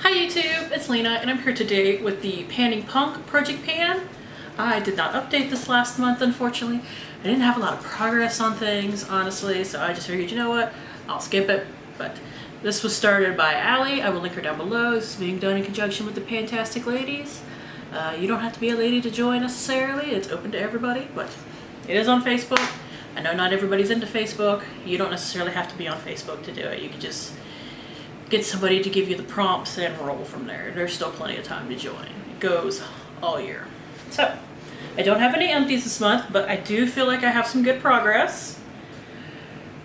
Hi YouTube, it's Lena and I'm here today with the Panning Punk Project Pan. I did not update this last month, unfortunately. I didn't have a lot of progress on things, honestly, so I just figured, you know what, I'll skip it. But this was started by Allie. I will link her down below. This is being done in conjunction with the PANtastic ladies. You don't have to be a lady to join necessarily. It's open to everybody, but it is on Facebook. I know not everybody's into Facebook. You don't necessarily have to be on Facebook to do it. You can just get somebody to give you the prompts and roll from there. There's still plenty of time to join. It goes all year. So, I don't have any empties this month, but I do feel like I have some good progress.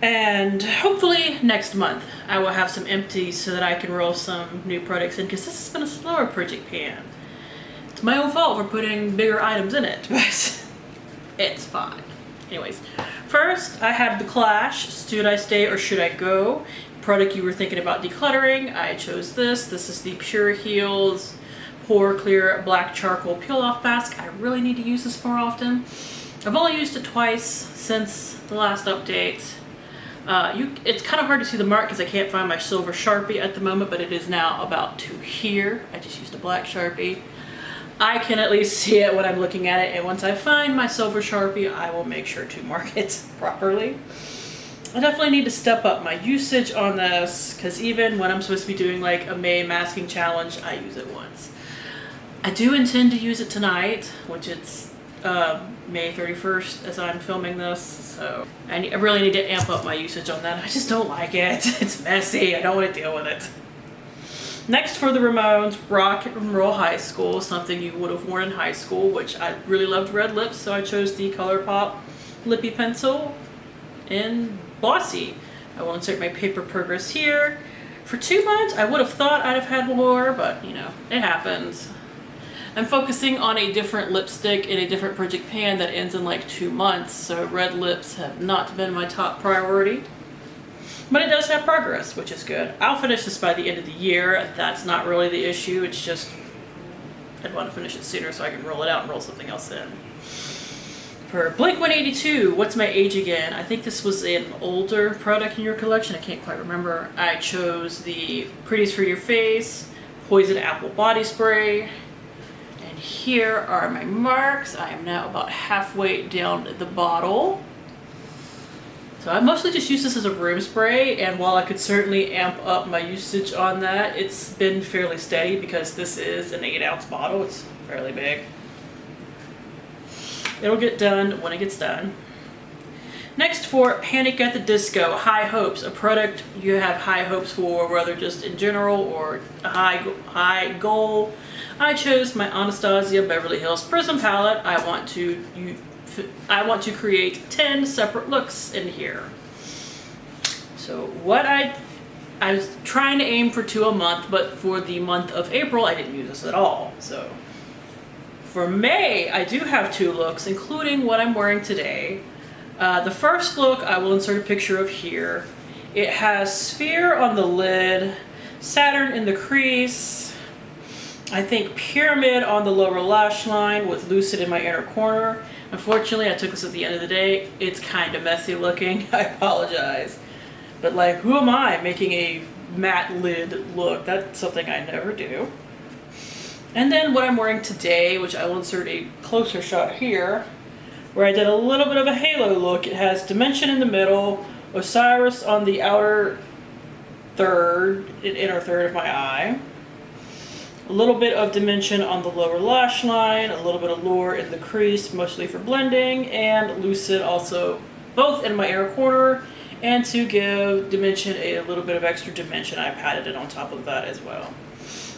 And hopefully next month I will have some empties so that I can roll some new products in, because this has been a slower project pan. It's my own fault for putting bigger items in it, but it's fine. Anyways, first I have the Clash, Should I Stay or Should I Go? Product you were thinking about decluttering. I chose this. This is the Pure Heals Pore Clear Black Charcoal Peel Off Mask. I really need to use this more often. I've only used it twice since the last update. It's kind of hard to see the mark because I can't find my silver Sharpie at the moment, but it is now about to here. I just used a black Sharpie. I can at least see it when I'm looking at it, and once I find my silver Sharpie, I will make sure to mark it properly. I definitely need to step up my usage on this, because even when I'm supposed to be doing like a May masking challenge, I use it once. I do intend to use it tonight, which it's May 31st as I'm filming this, so I really need to amp up my usage on that. I just don't like it. It's messy. I don't want to deal with it. Next, for the Ramones, Rock and Roll High School, something you would have worn in high school, which I really loved red lips, so I chose the ColourPop Lippy Pencil in Bossy. I will insert my paper progress here. For 2 months, I would have thought I'd have had more, but you know, it happens. I'm focusing on a different lipstick in a different project pan that ends in like 2 months, so red lips have not been my top priority. But it does have progress, which is good. I'll finish this by the end of the year. That's not really the issue. It's just I'd want to finish it sooner so I can roll it out and roll something else in. For Blink-182, What's My Age Again? I think this was an older product in your collection. I can't quite remember. I chose the Pretties for Your Face Poison Apple Body Spray. And here are my marks. I am now about halfway down the bottle. So I mostly just use this as a room spray, and while I could certainly amp up my usage on that, it's been fairly steady because this is an 8-ounce bottle. It's fairly big. It'll get done when it gets done. Next, for Panic at the Disco, High Hopes, a product you have high hopes for, whether just in general or a high goal. I chose my Anastasia Beverly Hills Prism palette. I want to create 10 separate looks in here. So what I was trying to aim for 2 a month, but for the month of April, I didn't use this at all. So for May, I do have 2 looks, including what I'm wearing today. The first look I will insert a picture of here. It has Sphere on the lid, Saturn in the crease, I think Pyramid on the lower lash line with Lucid in my inner corner. Unfortunately, I took this at the end of the day. It's kind of messy looking. I apologize. But like, who am I making a matte lid look? That's something I never do. And then what I'm wearing today, which I will insert a closer shot here, where I did a little bit of a halo look. It has Dimension in the middle, Osiris on the outer inner third of my eye, a little bit of Dimension on the lower lash line, a little bit of Lure in the crease, mostly for blending, and Lucid also both in my inner corner. And to give Dimension a little bit of extra dimension, I patted it on top of that as well.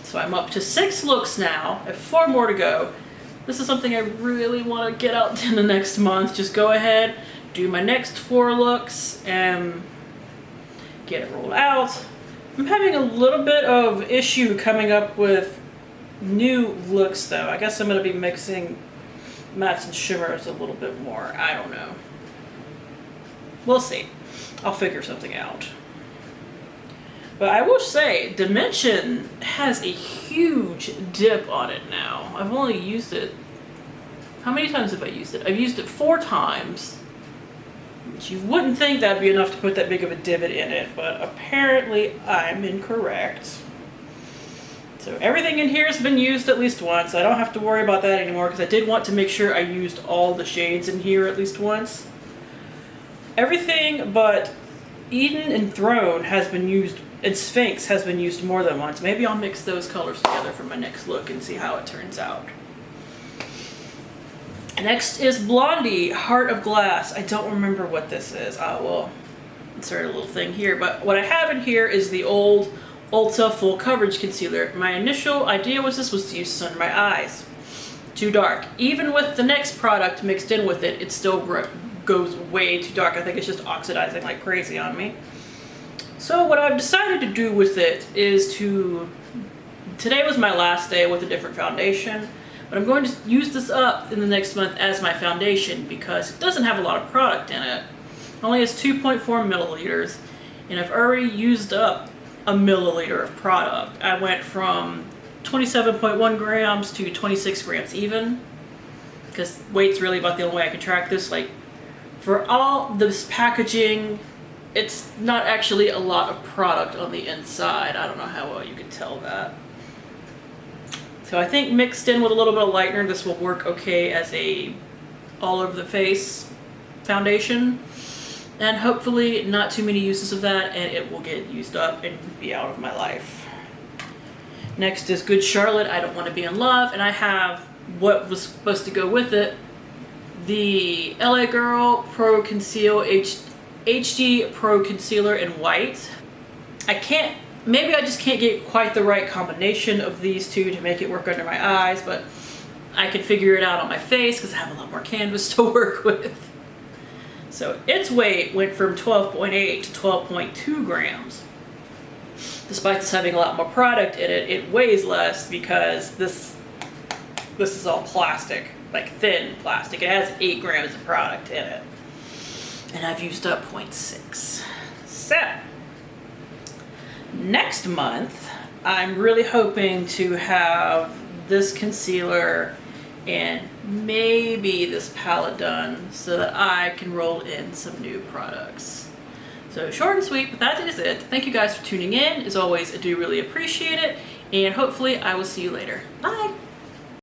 So I'm up to 6 looks now. I have 4 more to go. This is something I really want to get out in the next month. Just go ahead, do my next 4 looks, and get it rolled out. I'm having a little bit of issue coming up with new looks though. I guess I'm going to be mixing mattes and shimmers a little bit more. I don't know. We'll see. I'll figure something out. But I will say, Dimension has a huge dip on it now. I've only used it... How many times have I used it? I've used it 4 times. You wouldn't think that'd be enough to put that big of a divot in it, but apparently I'm incorrect. So everything in here has been used at least once. I don't have to worry about that anymore because I did want to make sure I used all the shades in here at least once. Everything but Eden and Throne has been used, and Sphinx has been used more than once. Maybe I'll mix those colors together for my next look and see how it turns out. Next is Blondie, Heart of Glass. I don't remember what this is. I will insert a little thing here, but what I have in here is the old Ulta Full Coverage Concealer. My initial idea was this was to use this under my eyes. Too dark. Even with the next product mixed in with it, it still goes way too dark. I think it's just oxidizing like crazy on me. So what I've decided to do with it is today was my last day with a different foundation, but I'm going to use this up in the next month as my foundation because it doesn't have a lot of product in it. It only has 2.4 milliliters, and I've already used up a milliliter of product. I went from 27.1 grams to 26 grams even, because weight's really about the only way I can track this. Like, for all this packaging, it's not actually a lot of product on the inside. I don't know how well you can tell that. So I think mixed in with a little bit of lightener, this will work okay as a all over the face foundation. And hopefully not too many uses of that, and it will get used up and be out of my life. Next is Good Charlotte, I Don't Want to Be in Love, and I have what was supposed to go with it, the LA Girl Pro Conceal HD Pro Concealer in white. Maybe I just can't get quite the right combination of these two to make it work under my eyes, but I can figure it out on my face because I have a lot more canvas to work with. So its weight went from 12.8 to 12.2 grams. Despite this having a lot more product in it, it weighs less because this is all plastic, like thin plastic. It has 8 grams of product in it. And I've used up 0.6. So, next month, I'm really hoping to have this concealer and maybe this palette done so that I can roll in some new products. So short and sweet, but that is it. Thank you guys for tuning in. As always, I do really appreciate it, and hopefully I will see you later. Bye!